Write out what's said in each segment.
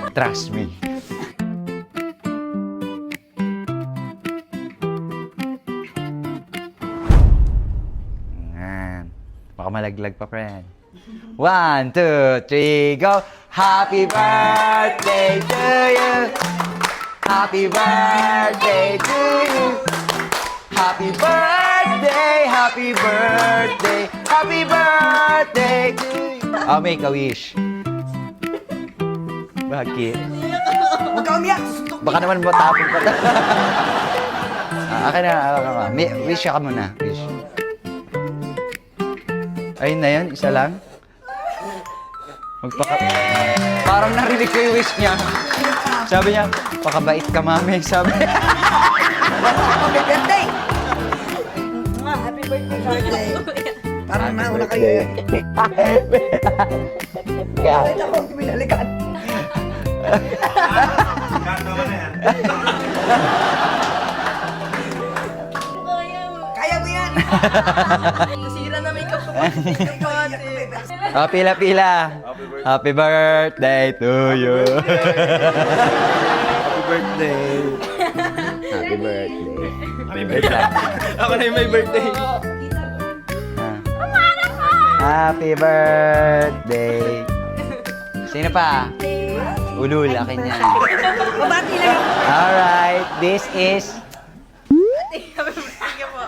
Trust me. Yan. Baka malaglag pa, friend. 1, 2, 3, go! Happy birthday to you! Happy birthday to you! Happy birthday! Happy birthday! Happy birthday to you! Oh, make a wish. Bakit? Huwag ka umiyak! Baka naman matapon pa. Akin na, wish ka muna. Wish. Ayun na yun, isa lang. Parang narinig ko yung wish niya. Sabi niya, pakabait ka, mami. Sabi niya. Happy birthday! Happy birthday! Parang nauna kayo. Wait ako, binalikan. Kaya mo yan! Nasira na makeup ko. Oh, pila-pila. Happy birthday to you. Happy birthday. Happy birthday. Happy birthday. Ako na yung may birthday. Happy birthday. Sino pa? Ulul, akin yan. Mabati lang ako. Alright, this is Thank you po.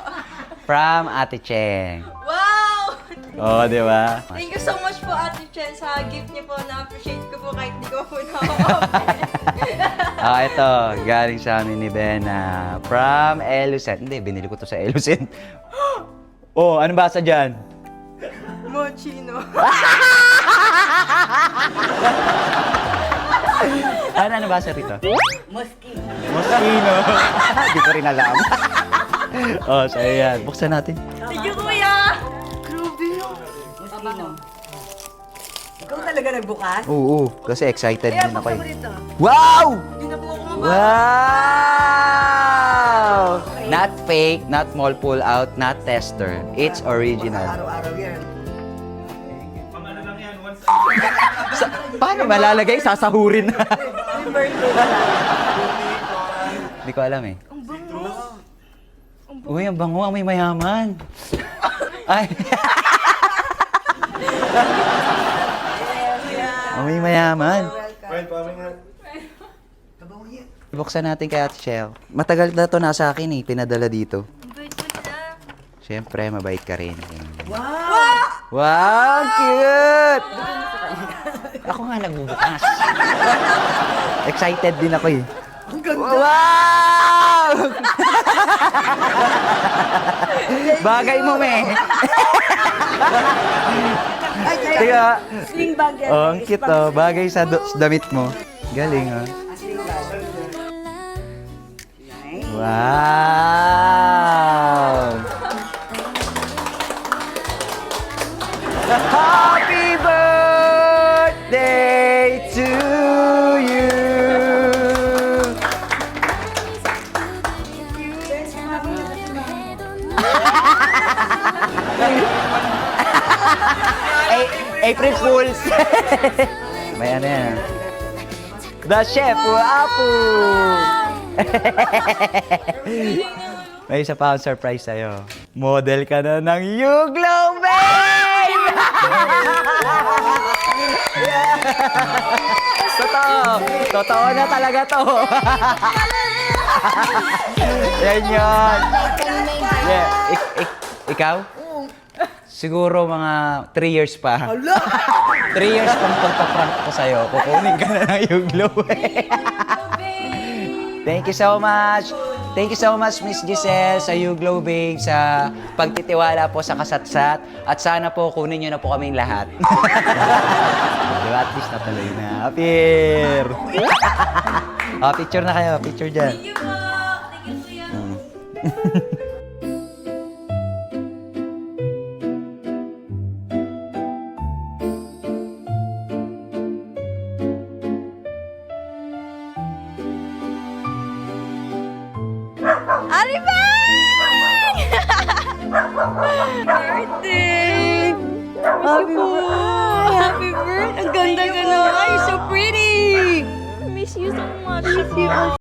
from Ate Cheng. Wow! Oh, di ba? Thank you so much po, Ate Chen, sa gift niyo po. Na-appreciate ko po kahit di ko po na-open. Ito, galing sa amin ni Bena. From Elucent. Hindi, binili ko to sa Elucent. Oh, ano basa dyan? Mochino. Ano basa rito? Moschino. Moschino. Di ko rin alam. Oh, so yan. Buksan natin. Thank you, Kuya! Moschino. Ikaw talaga nagbukas? Oo, kasi excited Kaya din ako buksan mo eh. rito. Wow! Hindi na po ako Wow! Not fake, not mall pull out, not tester. It's original. Araw-araw yan. Pang ano lang yan, once Paano malalagay? Sasahurin na. Happy birthday pala. Hindi ko alam eh. Uy, ang bango, ang may mayaman. Ay. Ang may mayaman. Friend, pamay nga. Kabaw yan. Buksan natin kay Ate Shell. Matagal na to nasa akin eh, pinadala dito. Siyempre, mabait ka rin. Wow! Wow, cute! Ako nga nagbubukas. Excited din ako eh. Ang ganda! Wow! Bagay mo, me. Ay, Tiga. sling bag yan. Oh, ang cute oh. Bagay sa damit mo. Galing oh. Sling bag. Nice. Wow! Happy birthday to you! April Fools! May ano yan. The Chef Apu! May isa pa akong surprise sa'yo. Model ka na ng YouGlow, babe! Totoo! Totoo na talaga to! Yan yun! Yeah. Ikaw? Siguro mga 3 years pa. 3 years pang pagpa-prank ko sa'yo. Kukunin ka na ng YouGlow. Thank you so much. Thank you so much, Miss Giselle, sa YouGlow, babe, sa pagtitiwala po sa Kasatsat. At sana po kunin niyo na po kaming lahat. Diba? At least natuloy na. Appear! Picture na kayo. Picture dyan. Thank you po. Thank you, Kuya. Aribang! Birthday! Happy birthday! Happy birthday! Ang ganda ka na! You're so pretty! much ako.